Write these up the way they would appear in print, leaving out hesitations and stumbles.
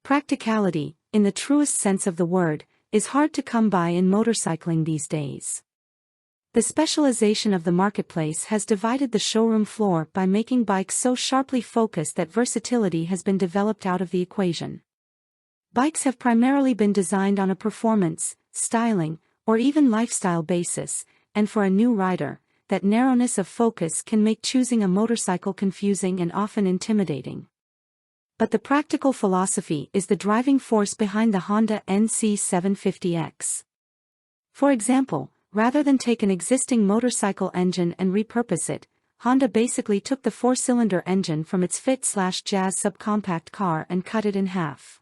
Practicality, in the truest sense of the word, is hard to come by in motorcycling these days. The specialization of the marketplace has divided the showroom floor by making bikes so sharply focused that versatility has been developed out of the equation. Bikes have primarily been designed on a performance, styling, or even lifestyle basis, and for a new rider, that narrowness of focus can make choosing a motorcycle confusing and often intimidating. But the practical philosophy is the driving force behind the Honda NC750X. For example, rather than take an existing motorcycle engine and repurpose it, Honda basically took the 4-cylinder engine from its Fit/Jazz subcompact car and cut it in half.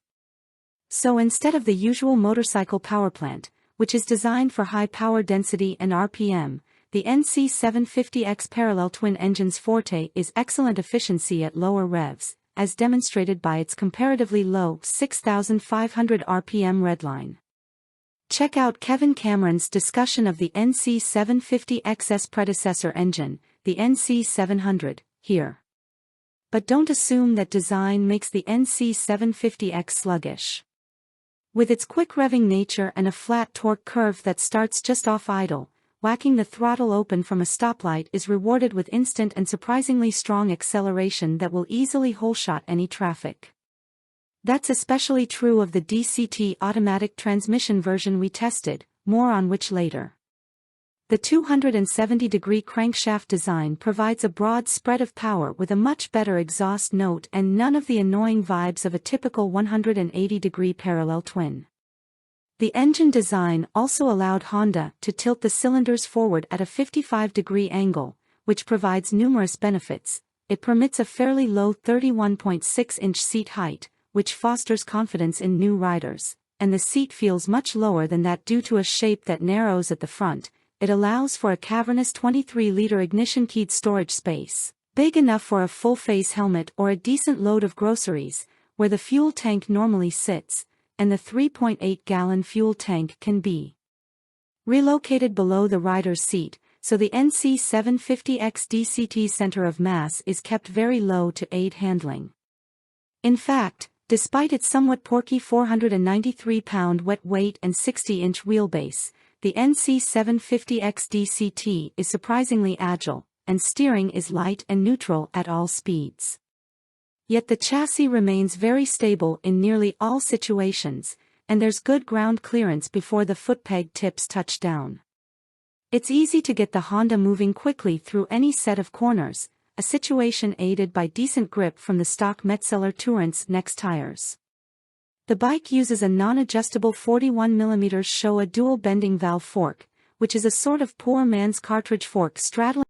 So instead of the usual motorcycle powerplant, which is designed for high power density and RPM, the NC750X parallel twin engine's forte is excellent efficiency at lower revs, as demonstrated by its comparatively low 6,500 RPM redline. Check out Kevin Cameron's discussion of the NC750X's predecessor engine, the NC700, here. But don't assume that design makes the NC750X sluggish. With its quick revving nature and a flat torque curve that starts just off idle, whacking the throttle open from a stoplight is rewarded with instant and surprisingly strong acceleration that will easily holeshot any traffic. That's especially true of the DCT automatic transmission version we tested, more on which later. The 270-degree crankshaft design provides a broad spread of power with a much better exhaust note and none of the annoying vibes of a typical 180-degree parallel twin. The engine design also allowed Honda to tilt the cylinders forward at a 55-degree angle, which provides numerous benefits. It permits a fairly low 31.6-inch seat height, which fosters confidence in new riders, and the seat feels much lower than that due to a shape that narrows at the front. It allows for a cavernous 23-liter ignition-keyed storage space, big enough for a full-face helmet or a decent load of groceries, where the fuel tank normally sits, and the 3.8-gallon fuel tank can be relocated below the rider's seat, so the NC750X DCT center of mass is kept very low to aid handling. In fact, despite its somewhat porky 493-pound wet weight and 60-inch wheelbase, the NC750X DCT is surprisingly agile, and steering is light and neutral at all speeds. Yet the chassis remains very stable in nearly all situations, and there's good ground clearance before the footpeg tips touch down. It's easy to get the Honda moving quickly through any set of corners, a situation aided by decent grip from the stock Metzeler Tourance Next tires. The bike uses a non-adjustable 41mm Showa dual bending valve fork, which is a sort of poor man's cartridge fork straddling